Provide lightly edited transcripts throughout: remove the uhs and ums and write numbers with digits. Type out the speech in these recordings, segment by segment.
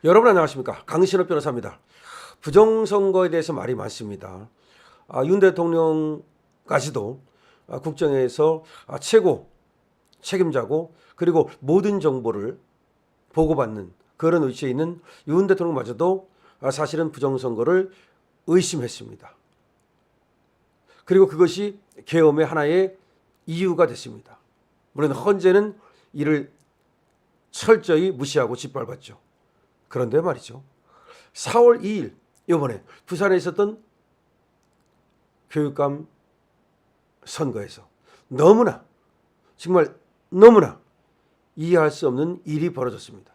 여러분 안녕하십니까? 강신업 변호사입니다. 부정선거에 대해서 말이 많습니다. 윤 대통령까지도 국정에서 최고 책임자고 그리고 모든 정보를 보고받는 그런 위치에 있는 윤 대통령마저도 사실은 부정선거를 의심했습니다. 그리고 그것이 계엄의 하나의 이유가 됐습니다. 물론 헌재는 이를 철저히 무시하고 짓밟았죠. 그런데 말이죠. 4월 2일 이번에 부산에 있었던 교육감 선거에서 너무나 정말 너무나 이해할 수 없는 일이 벌어졌습니다.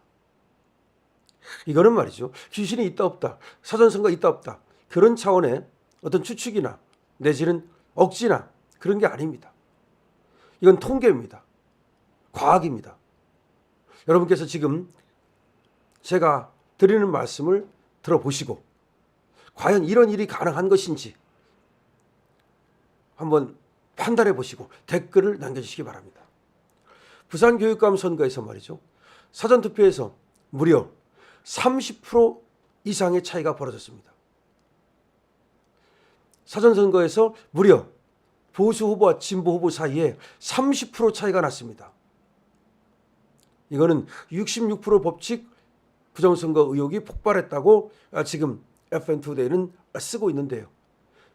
이거는 말이죠. 귀신이 있다 없다, 사전선거 있다 없다 그런 차원의 어떤 추측이나 내지는 억지나 그런 게 아닙니다. 이건 통계입니다. 과학입니다. 여러분께서 지금 제가 드리는 말씀을 들어보시고 과연 이런 일이 가능한 것인지 한번 판단해 보시고 댓글을 남겨주시기 바랍니다. 부산교육감 선거에서 말이죠. 사전투표에서 무려 30% 이상의 차이가 벌어졌습니다. 사전선거에서 무려 보수 후보와 진보 후보 사이에 30% 차이가 났습니다. 이거는 66% 법칙 부정선거 의혹이 폭발했다고 지금 FN2데이는 쓰고 있는데요.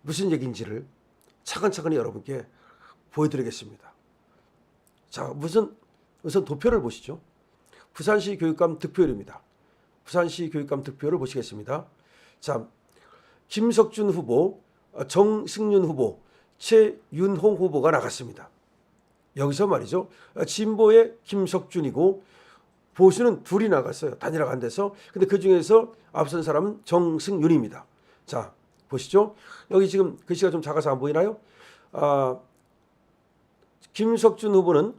무슨 얘기인지를 차근차근히 여러분께 보여드리겠습니다. 자, 우선 도표를 보시죠. 부산시 교육감 득표율입니다. 부산시 교육감 득표를 보시겠습니다. 자, 김석준 후보, 정승윤 후보, 최윤홍 후보가 나갔습니다. 여기서 말이죠. 진보의 김석준이고 보수는 둘이 나갔어요. 단일화가 안 돼서. 근데 그 중에서 앞선 사람은 정승윤입니다. 자, 보시죠. 여기 지금 글씨가 좀 작아서 안 보이나요? 김석준 후보는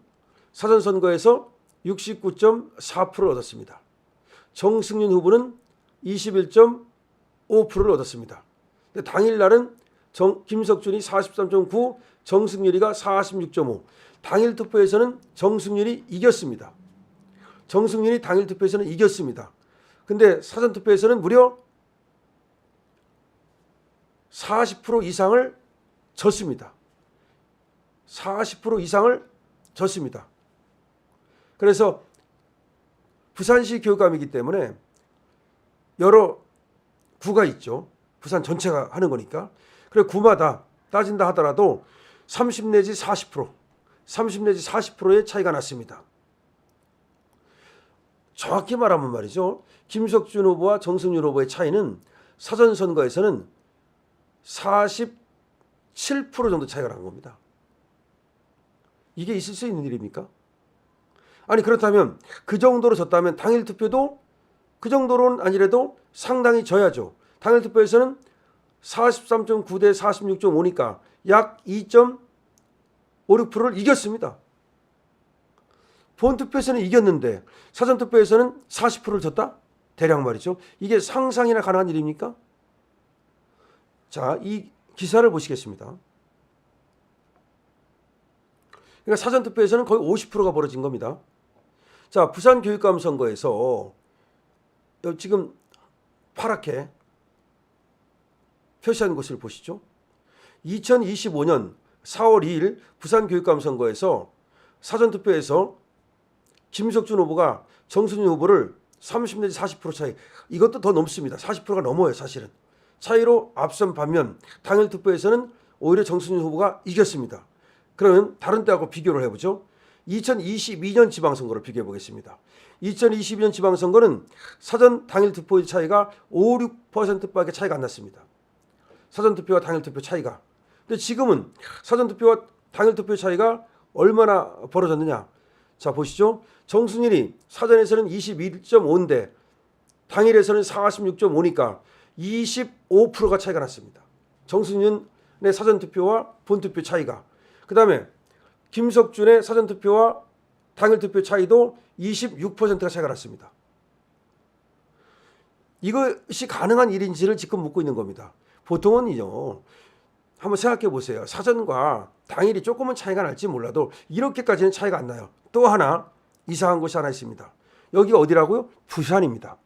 사전선거에서 69.4%를 얻었습니다. 정승윤 후보는 21.5%를 얻었습니다. 근데 당일날은 김석준이 43.9, 정승윤이가 46.5. 당일 투표에서는 정승윤이 이겼습니다. 정승윤이 당일 투표에서는 이겼습니다. 근데 사전 투표에서는 무려 40% 이상을 졌습니다. 40% 이상을 졌습니다. 그래서 부산시 교육감이기 때문에 여러 구가 있죠. 부산 전체가 하는 거니까. 그리고 구마다 따진다 하더라도 30 내지 40%, 30 내지 40%의 차이가 났습니다. 정확히 말하면 말이죠. 김석준 후보와 정승윤 후보의 차이는 사전선거에서는 47% 정도 차이가 난 겁니다. 이게 있을 수 있는 일입니까? 아니 그렇다면 그 정도로 졌다면 당일 투표도 그 정도로는 아니라도 상당히 져야죠. 당일 투표에서는 43.9 대 46.5니까 약 2.56%를 이겼습니다. 본투표에서는 이겼는데 사전투표에서는 40%를 졌다? 대략 말이죠. 이게 상상이나 가능한 일입니까? 자, 이 기사를 보시겠습니다. 그러니까 사전투표에서는 거의 50%가 벌어진 겁니다. 자, 부산교육감 선거에서 지금 파랗게 표시한 것을 보시죠. 2025년 4월 2일 부산교육감 선거에서 사전투표에서 김석준 후보가 정승윤 후보를 30 내지 40% 차이, 이것도 더 넘습니다. 40%가 넘어요. 사실은 차이로 앞선 반면 당일 투표에서는 오히려 정승윤 후보가 이겼습니다. 그러면 다른 때하고 비교를 해보죠. 2022년 지방선거를 비교해 보겠습니다. 2022년 지방선거는 사전 당일 투표율 차이가 5, 6%밖에 차이가 안 났습니다. 사전투표와 당일투표 차이가. 근데 지금은 사전투표와 당일투표 차이가 얼마나 벌어졌느냐. 자, 보시죠. 정승윤이 사전에서는 21.5인데 당일에서는 46.5니까 25%가 차이가 났습니다. 정승윤의 사전투표와 본투표 차이가. 그 다음에 김석준의 사전투표와 당일투표 차이도 26%가 차이가 났습니다. 이것이 가능한 일인지를 지금 묻고 있는 겁니다. 보통은요, 한번 생각해 보세요. 사전과 당일이 조금은 차이가 날지 몰라도 이렇게까지는 차이가 안 나요. 또 하나 이상한 곳이 하나 있습니다. 여기가 어디라고요? 부산입니다.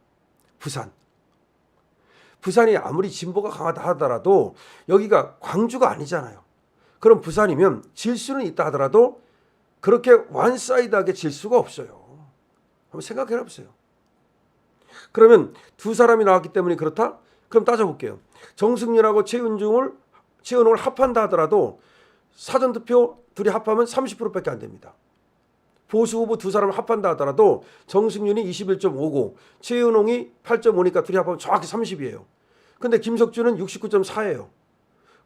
부산이 아무리 진보가 강하다 하더라도 여기가 광주가 아니잖아요. 그럼 부산이면 질 수는 있다 하더라도 그렇게 원사이드하게 질 수가 없어요. 한번 생각해 보세요. 그러면 두 사람이 나왔기 때문에 그렇다? 그럼 따져볼게요. 정승윤하고 최은홍을 합한다 하더라도 사전투표 둘이 합하면 30%밖에 안 됩니다. 보수 후보 두 사람을 합한다 하더라도 정승윤이 21.5고 최은홍이 8.5니까 둘이 합하면 정확히 30이에요. 근데 김석준은 69.4예요.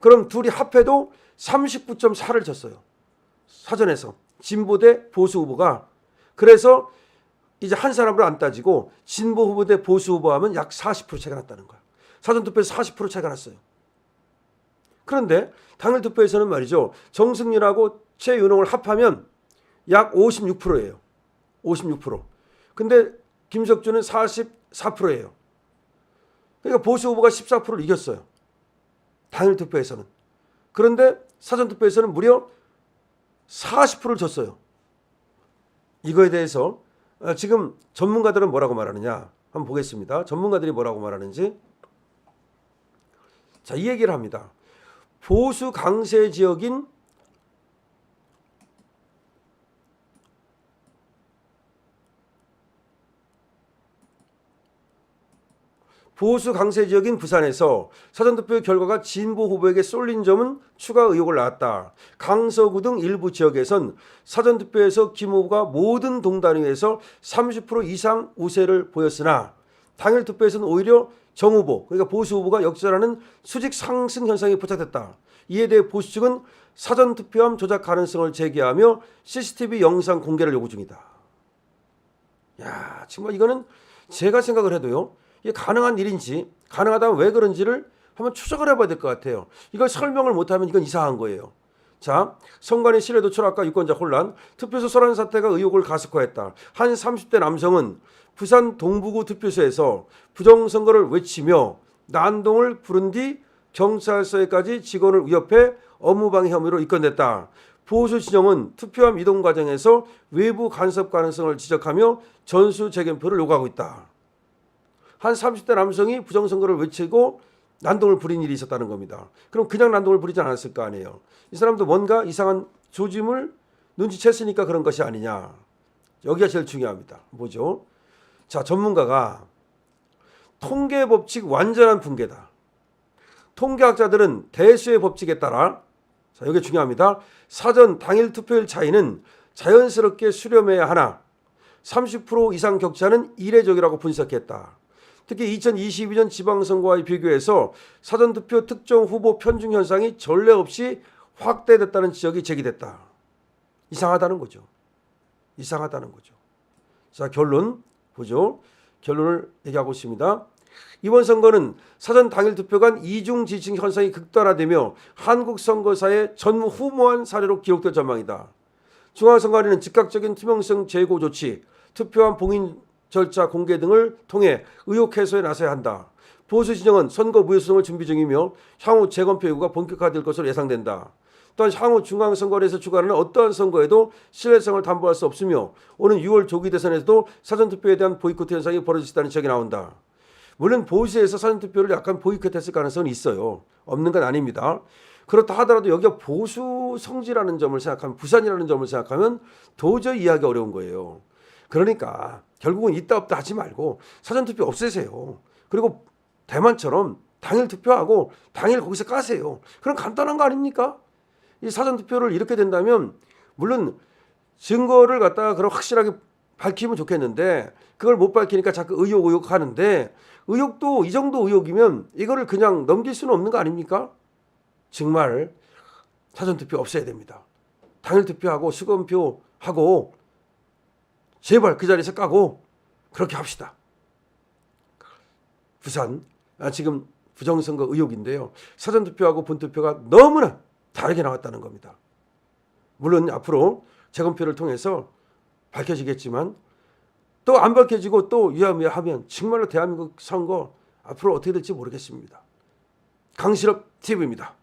그럼 둘이 합해도 39.4를 졌어요. 사전에서 진보 대 보수 후보가. 그래서 이제 한 사람으로 안 따지고 진보 후보 대 보수 후보 하면 약 40% 차이가 났다는 거야. 사전투표에서 40% 차이가 났어요. 그런데 당일 투표에서는 말이죠. 정승윤하고 최윤홍을 합하면 약 56%예요. 56%. 근데 김석준은 44%예요. 그러니까 보수 후보가 14%를 이겼어요. 당일 투표에서는. 그런데 사전 투표에서는 무려 40%를 졌어요. 이거에 대해서 지금 전문가들은 뭐라고 말하느냐 한번 보겠습니다. 전문가들이 뭐라고 말하는지. 자, 이 얘기를 합니다. 보수 강세 지역인 부산에서 사전투표 결과가 진보 후보에게 쏠린 점은 추가 의혹을 낳았다. 강서구 등 일부 지역에선 사전투표에서 김 후보가 모든 동단위에서 30% 이상 우세를 보였으나 당일 투표에서는 오히려 정 후보, 그러니까 보수 후보가 역전하는 수직 상승 현상이 포착됐다. 이에 대해 보수 측은 사전투표함 조작 가능성을 제기하며 CCTV 영상 공개를 요구 중이다. 야, 정말 이거는 제가 생각을 해도요. 이게 가능한 일인지, 가능하다면 왜 그런지를 한번 추적을 해봐야 될 것 같아요. 이걸 설명을 못하면 이건 이상한 거예요. 자, 선관위 신뢰도 추락과 유권자 혼란, 투표소 소란 사태가 의혹을 가속화했다. 한 30대 남성은 부산 동부구 투표소에서 부정선거를 외치며 난동을 부른 뒤 경찰서에까지 직원을 위협해 업무방해 혐의로 입건됐다. 보수 진영은 투표함 이동 과정에서 외부 간섭 가능성을 지적하며 전수 재검표를 요구하고 있다. 한 30대 남성이 부정선거를 외치고 난동을 부린 일이 있었다는 겁니다. 그럼 그냥 난동을 부리지 않았을 거 아니에요. 이 사람도 뭔가 이상한 조짐을 눈치챘으니까 그런 것이 아니냐. 여기가 제일 중요합니다. 뭐죠? 자, 전문가가 통계 법칙 완전한 붕괴다. 통계학자들은 대수의 법칙에 따라, 자, 여기 중요합니다. 사전 당일 투표일 차이는 자연스럽게 수렴해야 하나 30% 이상 격차는 이례적이라고 분석했다. 특히 2022년 지방선거와의 비교해서 사전투표 특정 후보 편중 현상이 전례 없이 확대됐다는 지적이 제기됐다. 이상하다는 거죠. 이상하다는 거죠. 자, 결론 보죠. 결론을 얘기하고 있습니다. 이번 선거는 사전 당일 투표 간 이중 지층 현상이 극단화되며 한국 선거사의 전무후무한 사례로 기록될 전망이다. 중앙선관위는 즉각적인 투명성 제고 조치, 투표함 봉인 절차 공개 등을 통해 의혹 해소에 나서야 한다. 보수 진영은 선거 무효성을 준비 중이며 향후 재검표 요구가 본격화될 것으로 예상된다. 또한 향후 중앙선거에서 주관하는 어떠한 선거에도 신뢰성을 담보할 수 없으며 오는 6월 조기 대선에서도 사전투표에 대한 보이콧 현상이 벌어질 수 있다는 지적이 나온다. 물론 보수에서 사전투표를 약간 보이콧했을 가능성은 있어요. 없는 건 아닙니다. 그렇다 하더라도 여기가 보수 성지라는 점을 생각하면, 부산이라는 점을 생각하면 도저히 이해하기 어려운 거예요. 그러니까 결국은 있다 없다 하지 말고 사전투표 없애세요. 그리고 대만처럼 당일 투표하고 당일 거기서 까세요. 그럼 간단한 거 아닙니까? 이 사전투표를 이렇게 된다면 물론 증거를 갖다가 그럼 확실하게 밝히면 좋겠는데 그걸 못 밝히니까 자꾸 의혹 하는데 의혹도 이 정도 의혹이면 이거를 그냥 넘길 수는 없는 거 아닙니까? 정말 사전투표 없애야 됩니다. 당일 투표하고 수검표하고 제발 그 자리에서 까고 그렇게 합시다. 부산 지금 부정선거 의혹인데요. 사전투표하고 본투표가 너무나 다르게 나왔다는 겁니다. 물론 앞으로 재검표를 통해서 밝혀지겠지만 또 안 밝혀지고 또 위험하면 정말로 대한민국 선거 앞으로 어떻게 될지 모르겠습니다. 강실업 TV입니다.